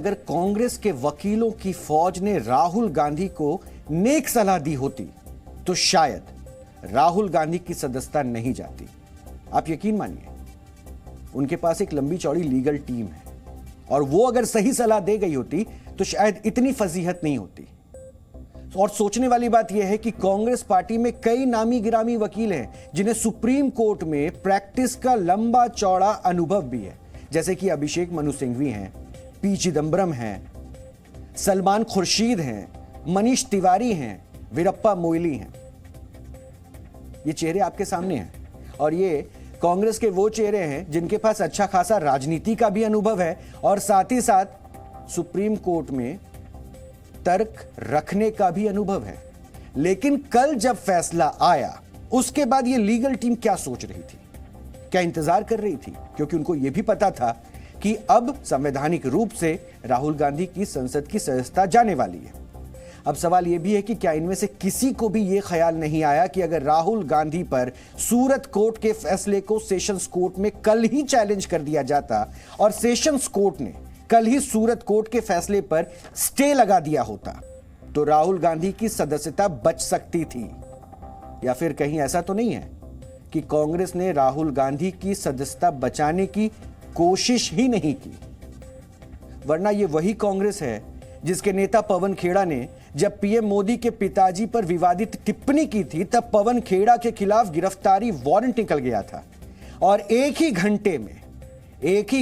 अगर कांग्रेस के वकीलों की फौज ने राहुल गांधी को नेक सलाह दी होती तो शायद राहुल गांधी की सदस्यता नहीं जाती। आप यकीन मानिए, उनके पास एक लंबी चौड़ी लीगल टीम है और वो अगर सही सलाह दे गई होती तो शायद इतनी फजीहत नहीं होती। और सोचने वाली बात यह है कि कांग्रेस पार्टी में कई नामी गिरामी वकील हैं जिन्हें सुप्रीम कोर्ट में प्रैक्टिस का लंबा चौड़ा अनुभव भी है, जैसे कि अभिषेक मनु सिंघवी हैं, पी चिदंबरम हैं, सलमान खुर्शीद हैं, मनीष तिवारी हैं, वीरप्पा मोइली हैं। ये चेहरे आपके सामने हैं और ये कांग्रेस के वो चेहरे हैं जिनके पास अच्छा खासा राजनीति का भी अनुभव है और साथ ही साथ सुप्रीम कोर्ट में तर्क रखने का भी अनुभव है। लेकिन कल जब फैसला आया उसके बाद ये लीगल टीम क्या सोच रही थी, क्या इंतजार कर रही थी? क्योंकि उनको यह भी पता था कि अब संवैधानिक रूप से राहुल गांधी की संसद की सदस्यता जाने वाली है। अब सवाल यह भी है कि क्या इनमें से किसी को भी यह ख्याल नहीं आया कि अगर राहुल गांधी पर सूरत कोर्ट के फैसले को सेशंस कोर्ट में कल ही चैलेंज कर दिया जाता और सेशंस कोर्ट ने कल ही सूरत कोर्ट के फैसले पर स्टे लगा दिया होता तो राहुल गांधी की सदस्यता बच सकती थी? या फिर कहीं ऐसा तो नहीं है कि कांग्रेस ने राहुल गांधी की सदस्यता बचाने की कोशिश ही नहीं की? वरना यह वही कांग्रेस है जिसके नेता पवन खेड़ा ने जब पीएम मोदी के पिताजी पर विवादित टिप्पणी की थी तब पवन खेड़ा के खिलाफ गिरफ्तारी वारंट निकल गया था और एक ही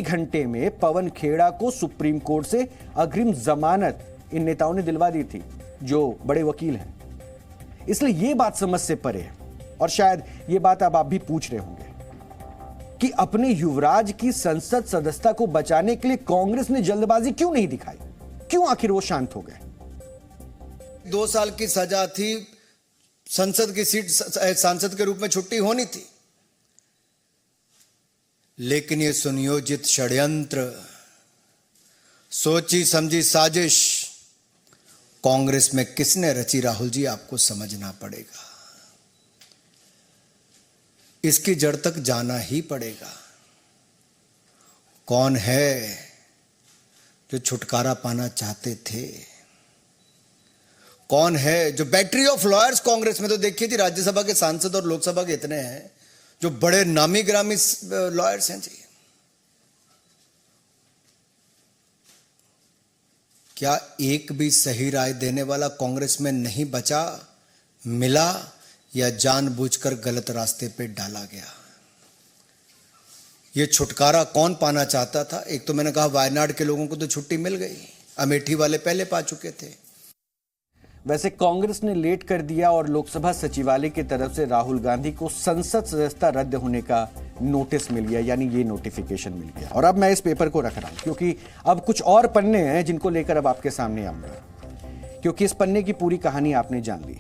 घंटे में पवन खेड़ा को सुप्रीम कोर्ट से अग्रिम जमानत इन नेताओं ने दिलवा दी थी जो बड़े वकील हैं। इसलिए यह बात समझ से परे है और शायद यह बात अब आप भी पूछ रहे होंगे कि अपने युवराज की संसद सदस्यता को बचाने के लिए कांग्रेस ने जल्दबाजी क्यों नहीं दिखाई? क्यों आखिर वो शांत हो गए? 2 साल की सजा थी, संसद की सीट सांसद के रूप में छुट्टी होनी थी, लेकिन यह सुनियोजित षड्यंत्र, सोची समझी साजिश कांग्रेस में किसने रची? राहुल जी, आपको समझना पड़ेगा, इसकी जड़ तक जाना ही पड़ेगा। कौन है जो छुटकारा पाना चाहते थे? कौन है जो बैटरी ऑफ लॉयर्स कांग्रेस में तो देखिए थी, राज्यसभा के सांसद और लोकसभा के इतने हैं जो बड़े नामी ग्रामी लॉयर्स हैं जी। क्या एक भी सही राय देने वाला कांग्रेस में नहीं बचा, मिला या जानबूझकर गलत रास्ते पे डाला गया? ये छुटकारा कौन पाना चाहता था? एक तो मैंने कहा वायनाड के लोगों को तो छुट्टी मिल गई, अमेठी वाले पहले पा चुके थे। वैसे कांग्रेस ने लेट कर दिया और लोकसभा सचिवालय की तरफ से राहुल गांधी को संसद सदस्यता रद्द होने का नोटिस मिल गया, यानी ये नोटिफिकेशन मिल गया। और अब मैं इस पेपर को रख रहा हूं क्योंकि अब कुछ और पन्ने हैं जिनको लेकर अब आपके सामने आऊंगा, क्योंकि इस पन्ने की पूरी कहानी आपने जान ली।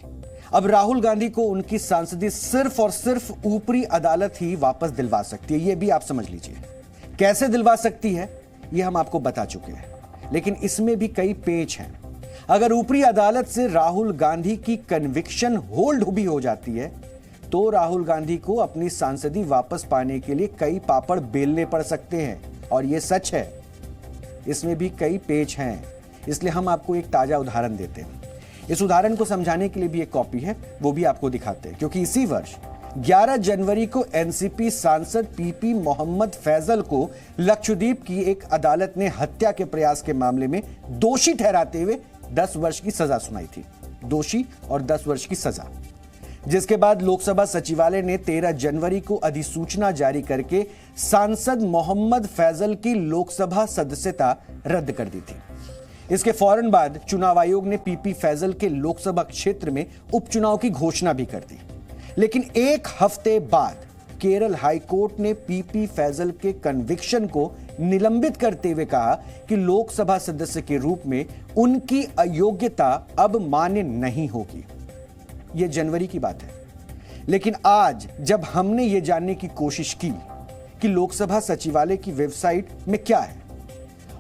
अब राहुल गांधी को उनकी सांसदी सिर्फ और सिर्फ ऊपरी अदालत ही वापस दिलवा सकती है, यह भी आप समझ लीजिए। कैसे दिलवा सकती है यह हम आपको बता चुके हैं, लेकिन इसमें भी कई पेच हैं। अगर ऊपरी अदालत से राहुल गांधी की कन्विक्शन होल्ड भी हो जाती है तो राहुल गांधी को अपनी सांसदी वापस पाने के लिए कई पापड़ बेलने पड़ सकते हैं और यह सच है। इसमें भी कई पेच हैं, इसलिए हम आपको एक ताजा उदाहरण देते हैं। इस उदाहरण को समझाने के लिए भी एक कॉपी है, वो भी आपको दिखाते हैं, क्योंकि इसी वर्ष 11 जनवरी को एनसीपी सांसद पीपी मोहम्मद फैजल को लक्षद्वीप की एक अदालत ने हत्या के प्रयास के मामले में दोषी ठहराते हुए 10 वर्ष की सजा सुनाई थी। दोषी और 10 वर्ष की सजा, जिसके बाद लोकसभा सचिवालय ने 13 जनवरी को अधिसूचना जारी करके सांसद मोहम्मद फैजल की लोकसभा सदस्यता रद्द कर दी थी। इसके फौरन बाद चुनाव आयोग ने पीपी फैजल के लोकसभा क्षेत्र में उपचुनाव की घोषणा भी कर दी। लेकिन एक हफ्ते बाद केरल हाईकोर्ट ने पीपी फैजल के कन्विक्शन को निलंबित करते हुए कहा कि लोकसभा सदस्य के रूप में उनकी अयोग्यता अब मान्य नहीं होगी। यह जनवरी की बात है। लेकिन आज जब हमने यह जानने की कोशिश की कि लोकसभा सचिवालय की वेबसाइट में क्या है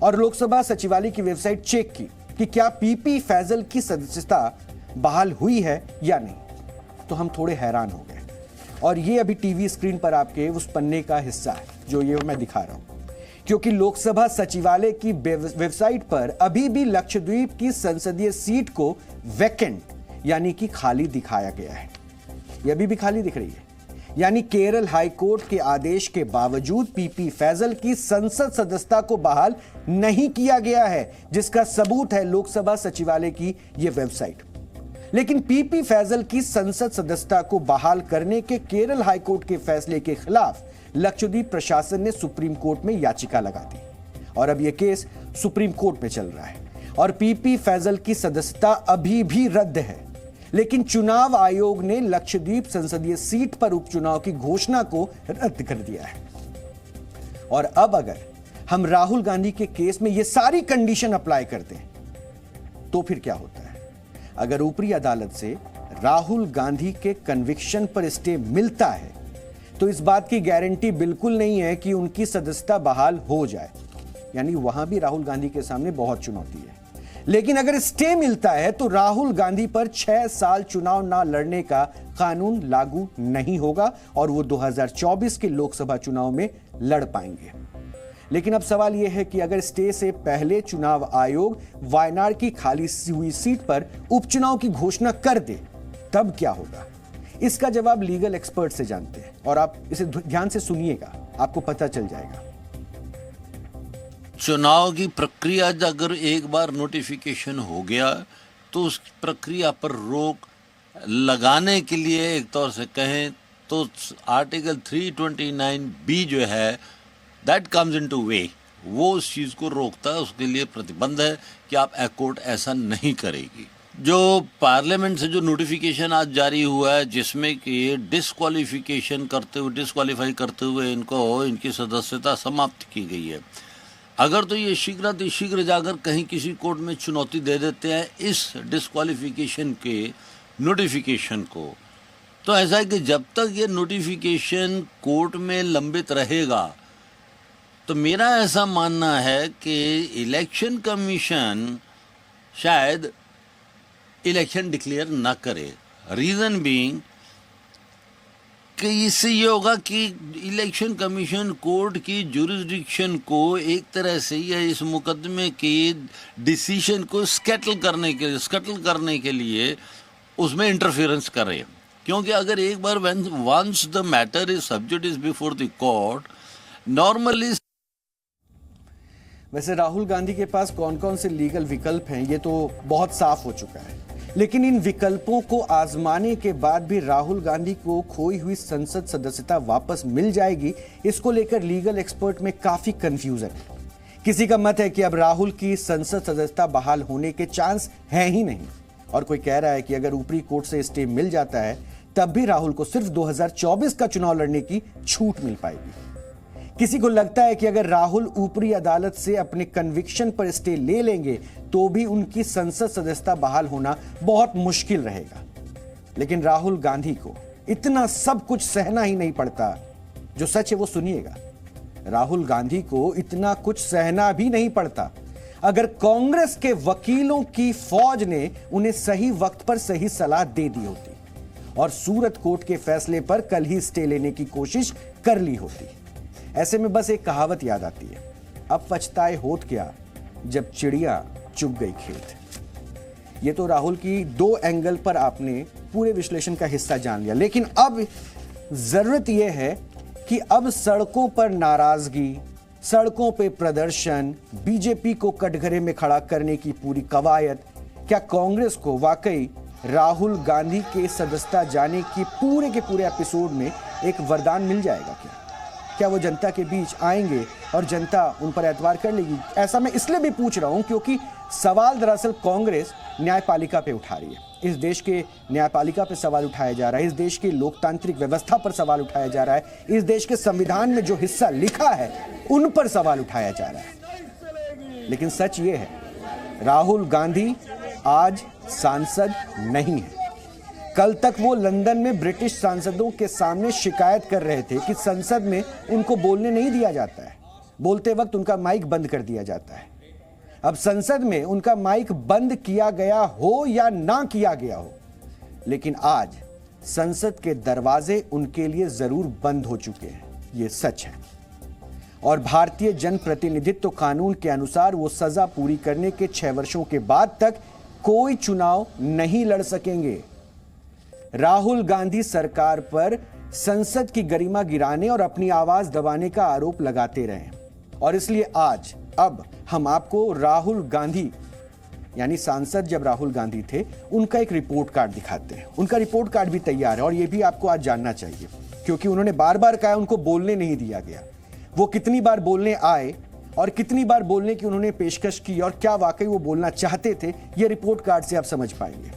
और लोकसभा सचिवालय की वेबसाइट चेक की कि क्या पीपी फैजल की सदस्यता बहाल हुई है या नहीं, तो हम थोड़े हैरान हो गए। और ये अभी टीवी स्क्रीन पर आपके उस पन्ने का हिस्सा है जो ये मैं दिखा रहा हूं, क्योंकि लोकसभा सचिवालय की वेबसाइट पर अभी भी लक्षद्वीप की संसदीय सीट को वैकेंट यानी कि खाली दिखाया गया है। यह अभी भी खाली दिख रही है, यानी केरल हाईकोर्ट के आदेश के बावजूद पीपी फैजल की संसद सदस्यता को बहाल नहीं किया गया है, जिसका सबूत है लोकसभा सचिवालय की यह वेबसाइट। लेकिन पीपी फैजल की संसद सदस्यता को बहाल करने के केरल हाईकोर्ट के फैसले के खिलाफ लक्षद्वीप प्रशासन ने सुप्रीम कोर्ट में याचिका लगा दी और अब यह केस सुप्रीम कोर्ट में चल रहा है और पीपी फैजल की सदस्यता अभी भी रद्द है। लेकिन चुनाव आयोग ने लक्षद्वीप संसदीय सीट पर उपचुनाव की घोषणा को रद्द कर दिया है। और अब अगर हम राहुल गांधी के केस में यह सारी कंडीशन अप्लाई करते हैं तो फिर क्या होता है? अगर ऊपरी अदालत से राहुल गांधी के कन्विक्शन पर स्टे मिलता है तो इस बात की गारंटी बिल्कुल नहीं है कि उनकी सदस्यता बहाल हो जाए, यानी वहां भी राहुल गांधी के सामने बहुत चुनौती है। लेकिन अगर स्टे मिलता है तो राहुल गांधी पर 6 साल चुनाव ना लड़ने का कानून लागू नहीं होगा और वो 2024 के लोकसभा चुनाव में लड़ पाएंगे। लेकिन अब सवाल यह है कि अगर स्टे से पहले चुनाव आयोग वायनाड की खाली हुई सीट पर उपचुनाव की घोषणा कर दे तब क्या होगा? इसका जवाब लीगल एक्सपर्ट से जानते हैं और आप इसे ध्यान से सुनिएगा, आपको पता चल जाएगा। चुनाव की प्रक्रिया अगर एक बार नोटिफिकेशन हो गया तो उस प्रक्रिया पर रोक लगाने के लिए एक तौर से कहें तो आर्टिकल 329B जो है दैट कम्स इनटू वे, वो उस चीज़ को रोकता है, उसके लिए प्रतिबंध है कि आप कोर्ट ऐसा नहीं करेगी। जो पार्लियामेंट से जो नोटिफिकेशन आज जारी हुआ है जिसमें कि डिस्क्वालीफाई करते हुए इनकी सदस्यता समाप्त की गई है, अगर तो ये शीघ्र जाकर कहीं किसी कोर्ट में चुनौती दे देते हैं इस डिस्क्वालिफिकेशन के नोटिफिकेशन को, तो ऐसा है कि जब तक ये नोटिफिकेशन कोर्ट में लंबित रहेगा तो मेरा ऐसा मानना है कि इलेक्शन कमीशन शायद इलेक्शन डिक्लेयर ना करे। रीज़न बीइंग कि इससे ये होगा कि इलेक्शन कमीशन कोर्ट की जुरिस्डिक्शन को एक तरह से या इस मुकदमे के डिसीजन को स्केटल करने के लिए उसमें इंटरफेरेंस करे, क्योंकि अगर एक बार once the matter is subject before the court normally. वैसे राहुल गांधी के पास कौन कौन से लीगल विकल्प हैं ये तो बहुत साफ हो चुका है, लेकिन इन विकल्पों को आजमाने के बाद भी राहुल गांधी को खोई हुई संसद सदस्यता वापस मिल जाएगी, इसको लेकर लीगल एक्सपर्ट में काफी कंफ्यूजन है। किसी का मत है कि अब राहुल की संसद सदस्यता बहाल होने के चांस हैं ही नहीं, और कोई कह रहा है कि अगर ऊपरी कोर्ट से स्टे मिल जाता है तब भी राहुल को सिर्फ 2024 का चुनाव लड़ने की छूट मिल पाएगी। किसी को लगता है कि अगर राहुल ऊपरी अदालत से अपने कन्विक्शन पर स्टे ले लेंगे तो भी उनकी संसद सदस्यता बहाल होना बहुत मुश्किल रहेगा। लेकिन राहुल गांधी को इतना सब कुछ सहना ही नहीं पड़ता। जो सच है वो सुनिएगा, राहुल गांधी को इतना कुछ सहना भी नहीं पड़ता। अगर कांग्रेस के वकीलों की फौज ने उन्हें सही वक्त पर सही सलाह दे दी होती और सूरत कोर्ट के फैसले पर कल ही स्टे लेने की कोशिश कर ली होती। ऐसे में बस एक कहावत याद आती है, अब पछताए होत क्या जब चिड़िया चुग गई खेत। ये तो राहुल की 2 एंगल पर आपने पूरे विश्लेषण का हिस्सा जान लिया, लेकिन अब जरूरत यह है कि अब सड़कों पर नाराजगी, सड़कों पे प्रदर्शन, बीजेपी को कटघरे में खड़ा करने की पूरी कवायद, क्या कांग्रेस को वाकई राहुल गांधी के सदस्यता जाने की पूरे के पूरे एपिसोड में एक वरदान मिल जाएगा? क्या वो जनता के बीच आएंगे और जनता उन पर एतबार कर लेगी? ऐसा मैं इसलिए भी पूछ रहा हूं क्योंकि सवाल दरअसल कांग्रेस न्यायपालिका पे उठा रही है। इस देश के न्यायपालिका पे सवाल उठाया जा रहा है, इस देश की लोकतांत्रिक व्यवस्था पर सवाल उठाया जा रहा है, इस देश के संविधान में जो हिस्सा लिखा है उन पर सवाल उठाया जा रहा है। लेकिन सच ये है, राहुल गांधी आज सांसद नहीं है। कल तक वो लंदन में ब्रिटिश सांसदों के सामने शिकायत कर रहे थे कि संसद में उनको बोलने नहीं दिया जाता है, बोलते वक्त उनका माइक बंद कर दिया जाता है। अब संसद में उनका माइक बंद किया गया हो या ना किया गया हो, लेकिन आज संसद के दरवाजे उनके लिए जरूर बंद हो चुके हैं, ये सच है। और भारतीय जनप्रतिनिधित्व कानून के अनुसार वो सजा पूरी करने के 6 वर्षों के बाद तक कोई चुनाव नहीं लड़ सकेंगे। राहुल गांधी सरकार पर संसद की गरिमा गिराने और अपनी आवाज दबाने का आरोप लगाते रहे और इसलिए आज अब हम आपको राहुल गांधी यानी सांसद जब राहुल गांधी थे उनका एक रिपोर्ट कार्ड दिखाते हैं। उनका रिपोर्ट कार्ड भी तैयार है और यह भी आपको आज जानना चाहिए क्योंकि उन्होंने बार बार कहा उनको बोलने नहीं दिया गया। वो कितनी बार बोलने आए और कितनी बार बोलने की उन्होंने पेशकश की और क्या वाकई वो बोलना चाहते थे, यह रिपोर्ट कार्ड से आप समझ पाएंगे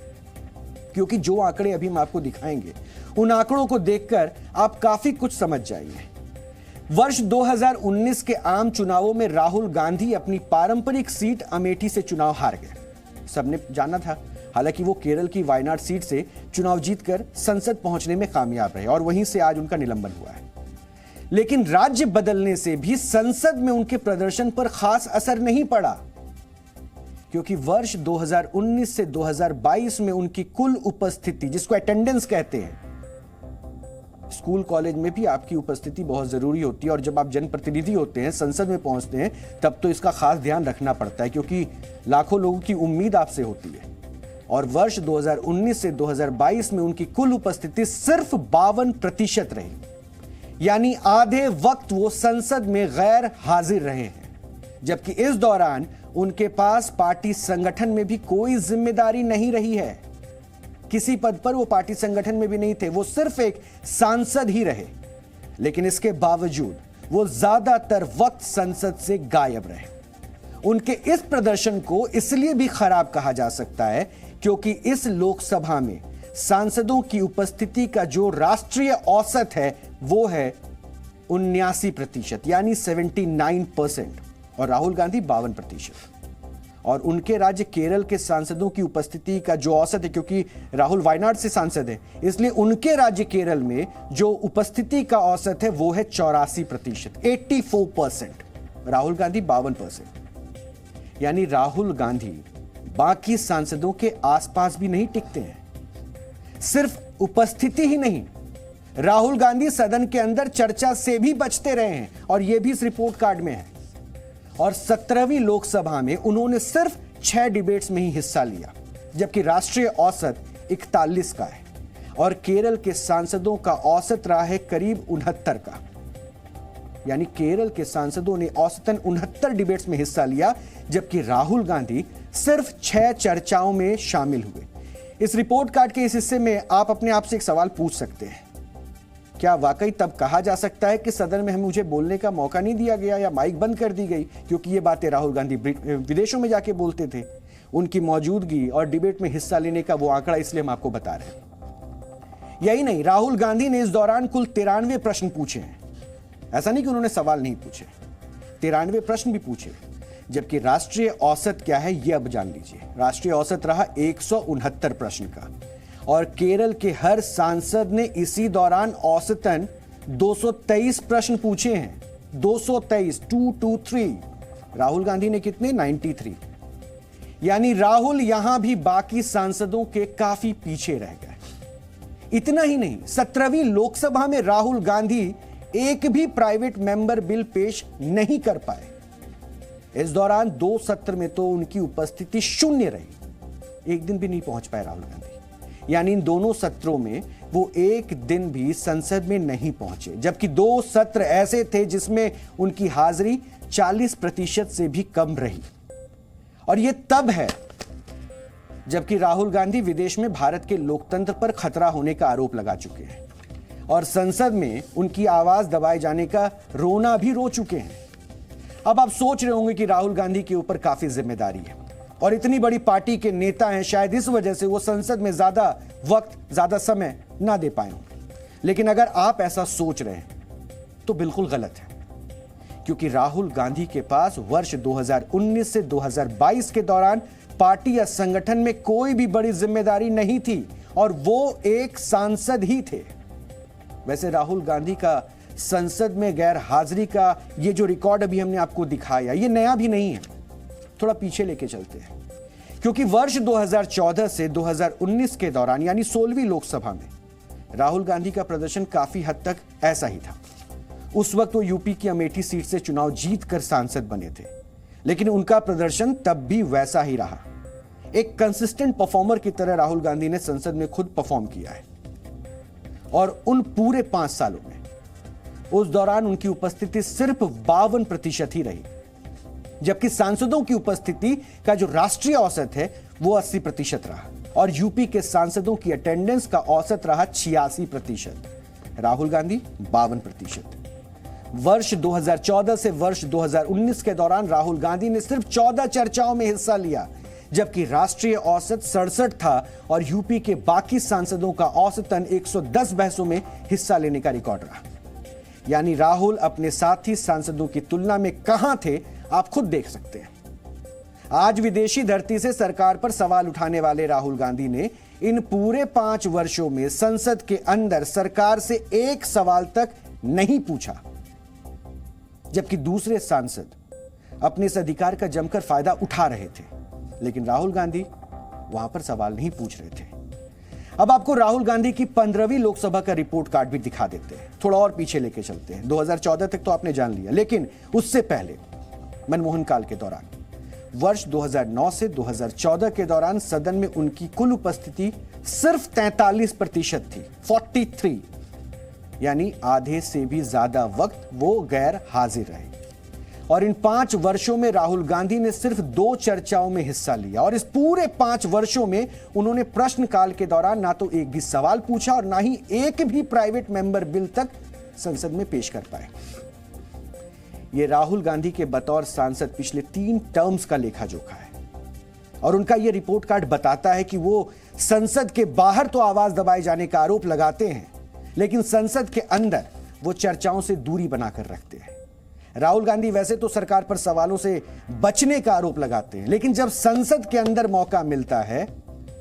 क्योंकि जो आंकड़े अभी हम आपको दिखाएंगे उन आंकड़ों को देखकर आप काफी कुछ समझ जाएंगे। वर्ष 2019 के आम चुनावों में राहुल गांधी अपनी पारंपरिक सीट अमेठी से चुनाव हार गए। सबने जाना था, हालांकि वो केरल की वायनाड सीट से चुनाव जीतकर संसद पहुंचने में कामयाब रहे और वहीं से आज उनका निलंबन हुआ है। लेकिन राज्य बदलने से भी संसद में उनके प्रदर्शन पर खास असर नहीं पड़ा क्योंकि वर्ष 2019 से 2022 में उनकी कुल उपस्थिति, जिसको अटेंडेंस कहते हैं, स्कूल कॉलेज में भी आपकी उपस्थिति बहुत जरूरी होती है और जब आप जनप्रतिनिधि होते हैं, संसद में पहुंचते हैं, तब तो इसका खास ध्यान रखना पड़ता है क्योंकि लाखों लोगों की उम्मीद आपसे होती है। और वर्ष 2019 से 2022 में उनकी कुल उपस्थिति सिर्फ 52% रही, यानी आधे वक्त वो संसद में गैर हाजिर रहे हैं, जबकि इस दौरान उनके पास पार्टी संगठन में भी कोई जिम्मेदारी नहीं रही है। किसी पद पर वो पार्टी संगठन में भी नहीं थे, वो सिर्फ एक सांसद ही रहे। लेकिन इसके बावजूद वो ज्यादातर वक्त संसद से गायब रहे। उनके इस प्रदर्शन को इसलिए भी खराब कहा जा सकता है क्योंकि इस लोकसभा में सांसदों की उपस्थिति का जो राष्ट्रीय औसत है वो है 79% यानी 79% और राहुल गांधी 52%। और उनके राज्य केरल के सांसदों की उपस्थिति का जो औसत है, क्योंकि राहुल वायनाड से सांसद है, इसलिए उनके राज्य केरल में जो उपस्थिति का औसत है वो है 84%, 84%। राहुल गांधी 52%। यानी राहुल गांधी बाकी सांसदों के आसपास भी नहीं टिकते हैं। सिर्फ उपस्थिति ही नहीं, राहुल गांधी सदन के अंदर चर्चा से भी बचते रहे हैं और यह भी इस रिपोर्ट कार्ड में है। और 17वीं लोकसभा में उन्होंने सिर्फ 6 डिबेट्स में ही हिस्सा लिया, जबकि राष्ट्रीय औसत 41 का है और केरल के सांसदों का औसत रहा है करीब 69 का। यानी केरल के सांसदों ने औसतन 69 डिबेट्स में हिस्सा लिया, जबकि राहुल गांधी सिर्फ 6 चर्चाओं में शामिल हुए। इस रिपोर्ट कार्ड के इस हिस्से में आप अपने आप से एक सवाल पूछ सकते हैं, क्या वाकई तब कहा जा सकता है कि सदन में मुझे बोलने का मौका नहीं दिया गया या माइक बंद कर दी गई क्योंकि ये बातें राहुल गांधी विदेशों में जाके बोलते थे? उनकी मौजूदगी और डिबेट में हिस्सा लेने का वो आंकड़ा इसलिए हम आपको बता रहे हैं। यही नहीं, राहुल गांधी ने इस दौरान कुल 93 प्रश्न पूछे हैं। ऐसा नहीं कि उन्होंने सवाल नहीं पूछे, 93 प्रश्न भी पूछे, जबकि राष्ट्रीय औसत क्या है ये अब जान लीजिए। राष्ट्रीय औसत रहा 169 प्रश्न का और केरल के हर सांसद ने इसी दौरान औसतन 223 प्रश्न पूछे हैं। 223, 223। राहुल गांधी ने कितने? 93। यानी राहुल यहां भी बाकी सांसदों के काफी पीछे रह गए। इतना ही नहीं, 17वीं लोकसभा में राहुल गांधी एक भी प्राइवेट मेंबर बिल पेश नहीं कर पाए। इस दौरान 2 सत्र में तो उनकी उपस्थिति शून्य रही, एक दिन भी नहीं पहुंच पाए राहुल गांधी। यानी इन दोनों सत्रों में वो एक दिन भी संसद में नहीं पहुंचे, जबकि 2 सत्र ऐसे थे जिसमें उनकी हाजिरी 40% से भी कम रही। और यह तब है जबकि राहुल गांधी विदेश में भारत के लोकतंत्र पर खतरा होने का आरोप लगा चुके हैं और संसद में उनकी आवाज दबाए जाने का रोना भी रो चुके हैं। अब आप सोच रहे होंगे कि राहुल गांधी के ऊपर काफी जिम्मेदारी है और इतनी बड़ी पार्टी के नेता हैं, शायद इस वजह से वो संसद में ज्यादा वक्त, ज्यादा समय ना दे पाए होंगे। लेकिन अगर आप ऐसा सोच रहे हैं तो बिल्कुल गलत है, क्योंकि राहुल गांधी के पास वर्ष 2019 से 2022 के दौरान पार्टी या संगठन में कोई भी बड़ी जिम्मेदारी नहीं थी और वो एक सांसद ही थे। वैसे राहुल गांधी का संसद में गैर हाजिरी का ये जो रिकॉर्ड अभी हमने आपको दिखाया, ये नया भी नहीं है। थोड़ा पीछे लेके चलते हैं, क्योंकि वर्ष 2014 से 2019 के दौरान यानी 16वीं लोकसभा में राहुल गांधी का प्रदर्शन काफी हद तक ऐसा ही था। उस वक्त वो यूपी की अमेठी सीट से चुनाव जीतकर सांसद बने थे, लेकिन उनका प्रदर्शन तब भी वैसा ही रहा। एक कंसिस्टेंट परफॉर्मर की तरह राहुल गांधी ने संसद में खुद परफॉर्म किया है और उन पूरे 5 सालों में उस दौरान उनकी उपस्थिति सिर्फ 52% ही रही, जबकि सांसदों की उपस्थिति का जो राष्ट्रीय औसत है वो 80% रहा और यूपी के सांसदों की अटेंडेंस का औसत रहा 86%। राहुल गांधी 52%। वर्ष 2014 से वर्ष 2019 के दौरान राहुल गांधी ने सिर्फ 14 चर्चाओं में हिस्सा लिया, जबकि राष्ट्रीय औसत 67 था और यूपी के बाकी सांसदों का औसतन 110 बहसों में हिस्सा लेने का रिकॉर्ड रहा। यानी राहुल अपने साथी सांसदों की तुलना में कहां थे, आप खुद देख सकते हैं। आज विदेशी धरती से सरकार पर सवाल उठाने वाले राहुल गांधी ने इन पूरे 5 वर्षों में संसद के अंदर सरकार से एक सवाल तक नहीं पूछा, जबकि दूसरे सांसद अपने इस अधिकार का जमकर फायदा उठा रहे थे, लेकिन राहुल गांधी वहां पर सवाल नहीं पूछ रहे थे। अब आपको राहुल गांधी की 15वीं लोकसभा का रिपोर्ट कार्ड भी दिखा देते हैं। थोड़ा और पीछे लेके चलते हैं। 2014 तक तो आपने जान लिया, लेकिन उससे पहले मनमोहन काल के दौरान वर्ष 2009 से 2014 के दौरान सदन में उनकी कुल उपस्थिति सिर्फ 43% थी, 43, यानी आधे से भी ज्यादा वक्त वो गैर हाजिर रहे। और इन 5 वर्षों में राहुल गांधी ने सिर्फ 2 चर्चाओं में हिस्सा लिया और इस पूरे 5 वर्षों में उन्होंने प्रश्नकाल के दौरान ना तो एक भी सवाल पूछा और ना ही एक भी प्राइवेट मेंबर बिल तक संसद में पेश कर पाए। ये राहुल गांधी के बतौर सांसद पिछले 3 टर्म्स का लेखा जोखा है और उनका यह रिपोर्ट कार्ड बताता है कि वो संसद के बाहर तो आवाज दबाए जाने का आरोप लगाते हैं, लेकिन संसद के अंदर वो चर्चाओं से दूरी बनाकर रखते हैं। राहुल गांधी वैसे तो सरकार पर सवालों से बचने का आरोप लगाते हैं, लेकिन जब संसद के अंदर मौका मिलता है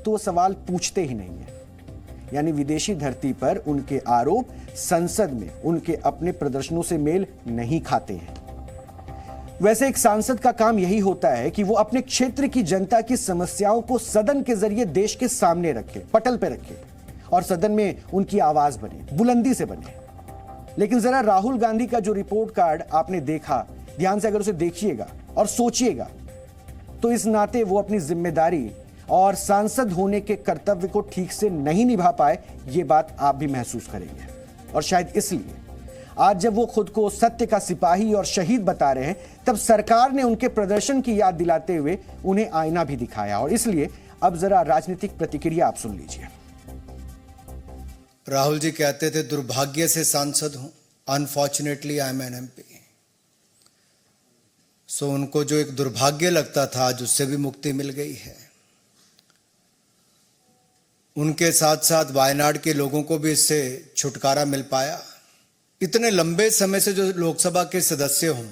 तो वो सवाल पूछते ही नहीं है। यानी विदेशी धरती पर उनके आरोप संसद में उनके अपने प्रदर्शनों से मेल नहीं खाते हैं। वैसे एक सांसद का काम यही होता है कि वो अपने क्षेत्र की जनता की समस्याओं को सदन के जरिए देश के सामने रखे, पटल पे रखे और सदन में उनकी आवाज बने, बुलंदी से बने। लेकिन जरा राहुल गांधी का जो रिपोर्ट कार्ड आपने देखा, ध्यान से अगर उसे देखिएगा और सोचिएगा, तो इस नाते वो अपनी जिम्मेदारी और सांसद होने के कर्तव्य को ठीक से नहीं निभा पाए, ये बात आप भी महसूस करेंगे। और शायद इसलिए आज जब वो खुद को सत्य का सिपाही और शहीद बता रहे हैं, तब सरकार ने उनके प्रदर्शन की याद दिलाते हुए उन्हें आईना भी दिखाया। और इसलिए अब जरा राजनीतिक प्रतिक्रिया आप सुन लीजिए। राहुल जी कहते थे दुर्भाग्य से सांसद हूं, unfortunately I am an MP. So उनको जो एक दुर्भाग्य लगता था आज उससे भी मुक्ति मिल गई है। उनके साथ साथ वायनाड के लोगों को भी इससे छुटकारा मिल पाया। इतने लंबे समय से जो लोकसभा के सदस्य हों,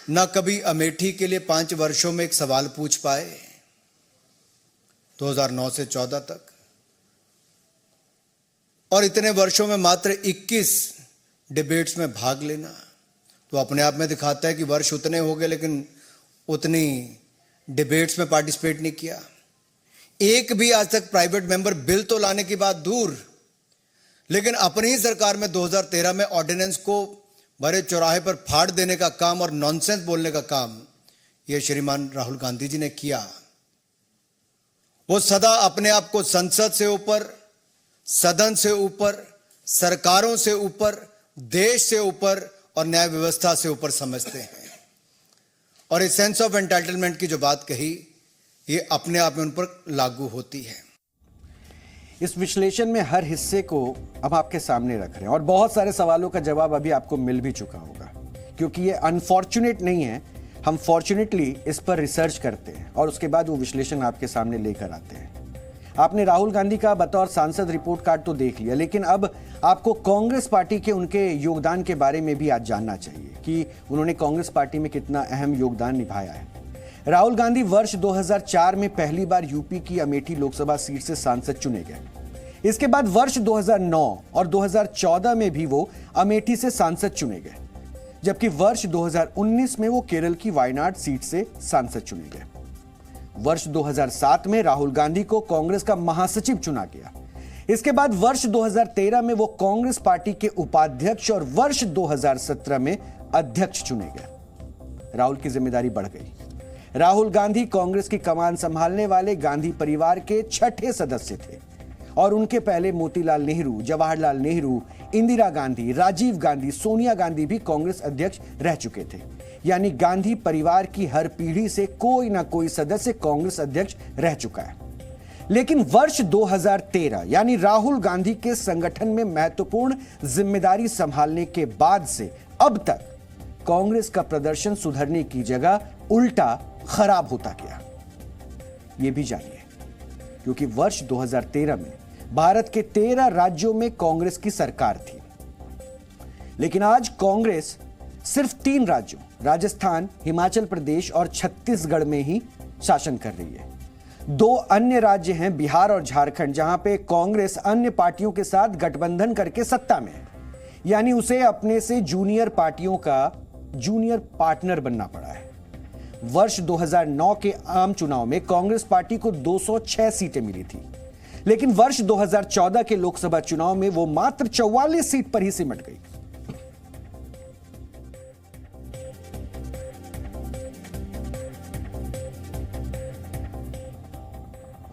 ना कभी अमेठी के लिए 5 वर्षों में एक सवाल पूछ पाए 2009 से 14 तक, और इतने वर्षों में मात्र 21 डिबेट्स में भाग लेना तो अपने आप में दिखाता है कि वर्ष उतने हो गए लेकिन उतनी डिबेट्स में पार्टिसिपेट नहीं किया। एक भी आज तक प्राइवेट मेंबर बिल तो लाने की बात दूर, लेकिन अपनी ही सरकार में 2013 में ऑर्डिनेंस को बड़े चौराहे पर फाड़ देने का काम और नॉनसेंस बोलने का काम ये श्रीमान राहुल गांधी जी ने किया। वो सदा अपने आप को संसद से ऊपर, सदन से ऊपर, सरकारों से ऊपर, देश से ऊपर और न्याय व्यवस्था से ऊपर समझते हैं। और इस सेंस ऑफ एंटाइटलमेंट की जो बात कही, ये अपने आप में उन पर लागू होती है। इस विश्लेषण में हर हिस्से को अब आपके सामने रख रहे हैं और बहुत सारे सवालों का जवाब अभी आपको मिल भी चुका होगा, क्योंकि ये अनफॉर्चुनेट नहीं है। हम फॉर्चुनेटली इस पर रिसर्च करते हैं और उसके बाद वो विश्लेषण आपके सामने लेकर आते हैं। आपने राहुल गांधी का बतौर सांसद रिपोर्ट कार्ड तो देख लिया, लेकिन अब आपको कांग्रेस पार्टी के उनके योगदान के बारे में भी आज जानना चाहिए कि उन्होंने कांग्रेस पार्टी में कितना अहम योगदान निभाया है। राहुल गांधी वर्ष 2004 में पहली बार यूपी की अमेठी लोकसभा सीट से सांसद चुने गए। इसके बाद वर्ष 2009 और 2014 में भी वो अमेठी से सांसद चुने गए, जबकि वर्ष 2019 में वो केरल की वायनाड सीट से सांसद चुने गए। वर्ष 2007 में राहुल गांधी को कांग्रेस का महासचिव चुना गया। इसके बाद वर्ष 2013 में वो कांग्रेस पार्टी के उपाध्यक्ष और वर्ष 2017 में अध्यक्ष चुने गए। राहुल की जिम्मेदारी बढ़ गई। राहुल गांधी कांग्रेस की कमान संभालने वाले गांधी परिवार के छठे सदस्य थे और उनके पहले मोतीलाल नेहरू, जवाहरलाल नेहरू, इंदिरा गांधी, राजीव गांधी, सोनिया गांधी भी कांग्रेस अध्यक्ष रह चुके थे। यानी गांधी परिवार की हर पीढ़ी से कोई ना कोई सदस्य कांग्रेस अध्यक्ष रह चुका है। लेकिन वर्ष 2013 यानी राहुल गांधी के संगठन में महत्वपूर्ण जिम्मेदारी संभालने के बाद से अब तक कांग्रेस का प्रदर्शन सुधरने की जगह उल्टा खराब होता गया। यह भी जानिए, क्योंकि वर्ष 2013 में भारत के 13 राज्यों में कांग्रेस की सरकार थी, लेकिन आज कांग्रेस सिर्फ 3 राज्यों राजस्थान, हिमाचल प्रदेश और छत्तीसगढ़ में ही शासन कर रही है। 2 अन्य राज्य हैं बिहार और झारखंड, जहां पे कांग्रेस अन्य पार्टियों के साथ गठबंधन करके सत्ता में है, यानी उसे अपने से जूनियर पार्टियों का जूनियर पार्टनर बनना पड़ा है। वर्ष 2009 के आम चुनाव में कांग्रेस पार्टी को 206 सीटें मिली थी, लेकिन वर्ष 2014 के लोकसभा चुनाव में वो मात्र 44 सीट पर ही सिमट गई।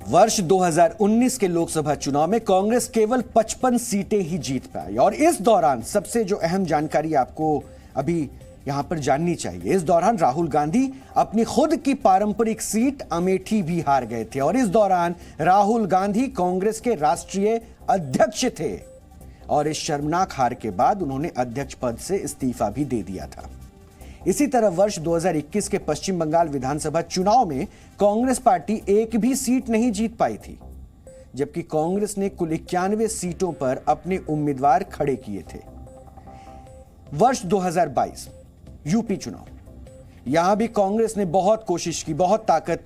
वर्ष 2019 के लोकसभा चुनाव में कांग्रेस केवल 55 सीटें ही जीत पाई और इस दौरान सबसे जो अहम जानकारी आपको अभी यहां पर जाननी चाहिए, इस दौरान राहुल गांधी अपनी खुद की पारंपरिक सीट अमेठी भी हार गए थे और इस दौरान राहुल गांधी कांग्रेस के राष्ट्रीय अध्यक्ष थे और इस शर्मनाक हार के बाद उन्होंने अध्यक्ष पद से इस्तीफा भी दे दिया था। इसी तरह वर्ष 2021 के पश्चिम बंगाल विधानसभा चुनाव में कांग्रेस पार्टी एक भी सीट नहीं जीत पाई थी, जबकि कांग्रेस ने कुल 91 सीटों पर अपने उम्मीदवार खड़े किए थे। वर्ष 2022 यूपी चुनाव, यहां भी कांग्रेस ने बहुत कोशिश की, बहुत ताकत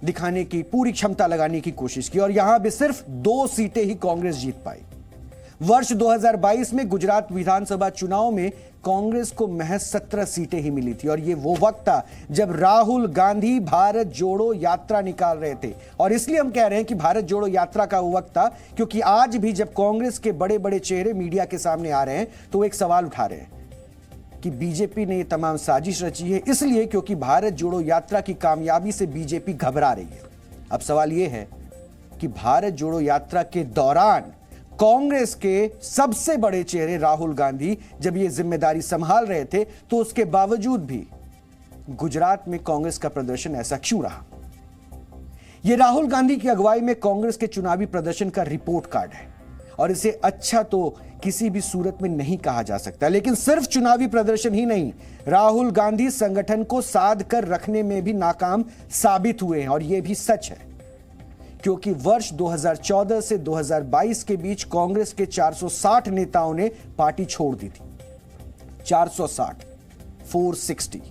दिखाने की, पूरी क्षमता लगाने की कोशिश की और यहां भी सिर्फ 2 सीटें ही कांग्रेस जीत पाई। वर्ष 2022 में गुजरात विधानसभा चुनाव में कांग्रेस को महज 17 सीटें ही मिली थी और यह वो वक्त था जब राहुल गांधी भारत जोड़ो यात्रा निकाल रहे थे। और इसलिए हम कह रहे हैं कि भारत जोड़ो यात्रा का वो वक्त था क्योंकि आज भी जब कांग्रेस के बड़े बड़े चेहरे मीडिया के सामने आ रहे हैं तो वो एक सवाल उठा रहे हैं कि बीजेपी ने ये तमाम साजिश रची है, इसलिए क्योंकि भारत जोड़ो यात्रा की कामयाबी से बीजेपी घबरा रही है। अब सवाल यह है कि भारत जोड़ो यात्रा के दौरान कांग्रेस के सबसे बड़े चेहरे राहुल गांधी जब ये जिम्मेदारी संभाल रहे थे तो उसके बावजूद भी गुजरात में कांग्रेस का प्रदर्शन ऐसा क्यों रहा? यह राहुल गांधी की अगुवाई में कांग्रेस के चुनावी प्रदर्शन का रिपोर्ट कार्ड है और इसे अच्छा तो किसी भी सूरत में नहीं कहा जा सकता। लेकिन सिर्फ चुनावी प्रदर्शन ही नहीं, राहुल गांधी संगठन को साध कर रखने में भी नाकाम साबित हुए हैं और यह भी सच है, क्योंकि वर्ष 2014 से 2022 के बीच कांग्रेस के 460 नेताओं ने पार्टी छोड़ दी थी। 460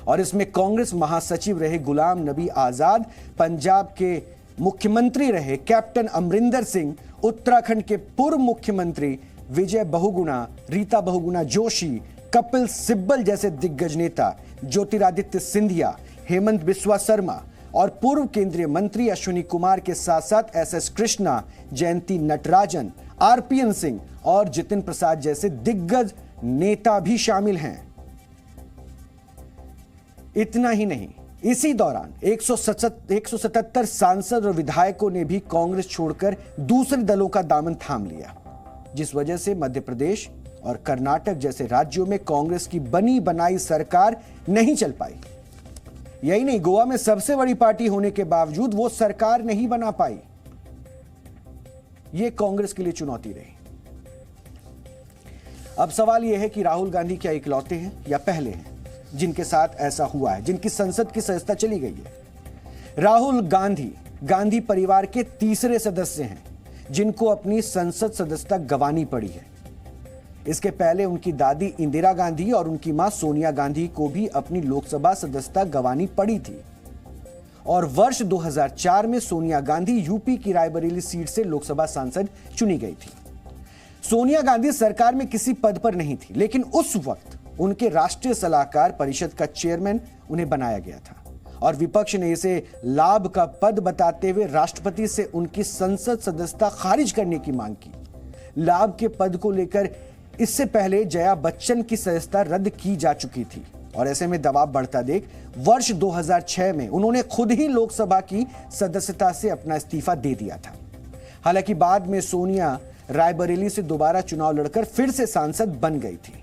और इसमें कांग्रेस महासचिव रहे गुलाम नबी आजाद, पंजाब के मुख्यमंत्री रहे कैप्टन अमरिंदर सिंह, उत्तराखंड के पूर्व मुख्यमंत्री विजय बहुगुणा, रीता बहुगुणा जोशी, कपिल सिब्बल जैसे दिग्गज नेता, ज्योतिरादित्य सिंधिया, हेमंत बिस्वा शर्मा और पूर्व केंद्रीय मंत्री अश्विनी कुमार के साथ साथ एसएस कृष्णा, जयंती नटराजन, आरपीएन सिंह और जितिन प्रसाद जैसे दिग्गज नेता भी शामिल हैं। इतना ही नहीं, इसी दौरान 177 सांसद और विधायकों ने भी कांग्रेस छोड़कर दूसरे दलों का दामन थाम लिया, जिस वजह से मध्य प्रदेश और कर्नाटक जैसे राज्यों में कांग्रेस की बनी बनाई सरकार नहीं चल पाई। यही नहीं, गोवा में सबसे बड़ी पार्टी होने के बावजूद वो सरकार नहीं बना पाई। यह कांग्रेस के लिए चुनौती रही। अब सवाल यह है कि राहुल गांधी क्या इकलौते हैं या पहले हैं जिनके साथ ऐसा हुआ है, जिनकी संसद की सदस्यता चली गई है। राहुल गांधी गांधी परिवार के तीसरे सदस्य हैं जिनको अपनी संसद सदस्यता गंवानी पड़ी है। इसके पहले उनकी दादी इंदिरा गांधी और उनकी मां सोनिया गांधी को भी अपनी लोकसभा सदस्यता गंवानी पड़ी थी और वर्ष 2004 में सोनिया गांधी यूपी की रायबरेली सीट से लोकसभा सांसद चुनी गई थी। सोनिया गांधी सरकार में किसी पद पर नहीं थी, लेकिन उस वक्त उनके राष्ट्रीय सलाहकार परिषद का चेयरमैन उन्हें बनाया गया था और विपक्ष ने इसे लाभ का पद बताते हुए राष्ट्रपति से उनकी संसद सदस्यता खारिज करने की मांग की। लाभ के पद को लेकर इससे पहले जया बच्चन की सदस्यता रद्द की जा चुकी थी और ऐसे में दबाव बढ़ता देख वर्ष 2006 में उन्होंने खुद ही लोकसभा की सदस्यता से अपना इस्तीफा दे दिया था। हालांकि बाद में सोनिया रायबरेली से दोबारा चुनाव लड़कर फिर से सांसद बन गई थी।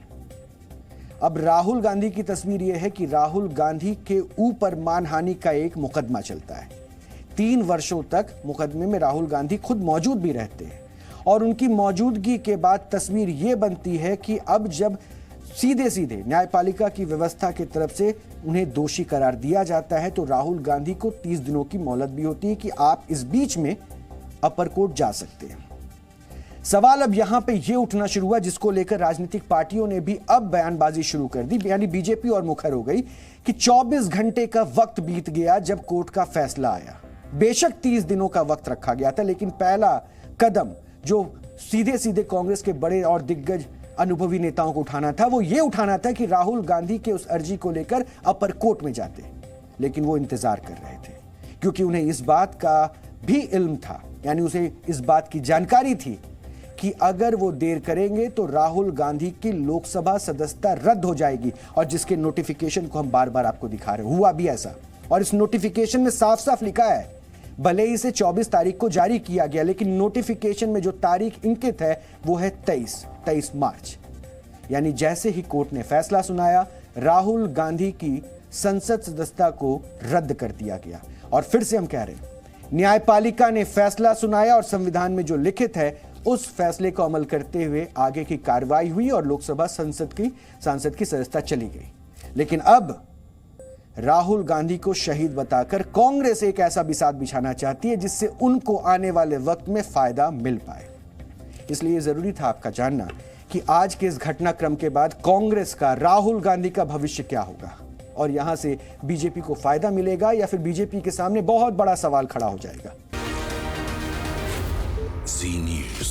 अब राहुल गांधी की तस्वीर यह है कि राहुल गांधी के ऊपर मानहानि का एक मुकदमा चलता है। 3 वर्षों तक मुकदमे में राहुल गांधी खुद मौजूद भी रहते हैं और उनकी मौजूदगी के बाद तस्वीर यह बनती है कि अब जब सीधे सीधे न्यायपालिका की व्यवस्था की तरफ से उन्हें दोषी करार दिया जाता है तो राहुल गांधी को 30 दिनों की मोहलत भी होती है कि आप इस बीच में अपर कोर्ट जा सकते हैं। सवाल अब यहां पे ये उठना शुरू हुआ जिसको लेकर राजनीतिक पार्टियों ने भी अब बयानबाजी शुरू कर दी, यानी बीजेपी और मुखर हो गई कि 24 घंटे का वक्त बीत गया जब कोर्ट का फैसला आया। बेशक 30 दिनों का वक्त रखा गया था, लेकिन पहला कदम जो सीधे सीधे कांग्रेस के बड़े और दिग्गज अनुभवी नेताओं को उठाना था वो ये उठाना था कि राहुल गांधी के उस अर्जी को लेकर अपर कोर्ट में जाते, लेकिन वो इंतजार कर रहे थे क्योंकि उन्हें इस बात का भी इल्म था, यानी उसे इस बात की जानकारी थी कि अगर वो देर करेंगे तो राहुल गांधी की लोकसभा सदस्यता रद्द हो जाएगी और जिसके नोटिफिकेशन को हम बार बार आपको दिखा रहे हैं। हुआ भी ऐसा और इस नोटिफिकेशन में साफ साफ लिखा है, भले ही इसे 24 तारीख को जारी किया गया लेकिन नोटिफिकेशन में जो तारीख इंकित है वो है 23 मार्च। यानी जैसे ही कोर्ट ने फैसला सुनाया राहुल गांधी की संसद सदस्यता को रद्द कर दिया गया। और फिर से हम कह रहे हैं न्यायपालिका ने फैसला सुनाया और संविधान में जो लिखित है उस फैसले को अमल करते हुए आगे की कार्रवाई हुई और लोकसभा सांसद की सदस्यता चली गई। लेकिन अब राहुल गांधी को शहीद बताकर कांग्रेस एक ऐसा बिसात बिछाना चाहती है जिससे उनको आने वाले वक्त में फायदा मिल पाए। इसलिए जरूरी था आपका जानना कि आज के इस घटनाक्रम के बाद कांग्रेस का, राहुल गांधी का भविष्य क्या होगा और यहां से बीजेपी को फायदा मिलेगा या फिर बीजेपी के सामने बहुत बड़ा सवाल खड़ा हो जाएगा। Zee News.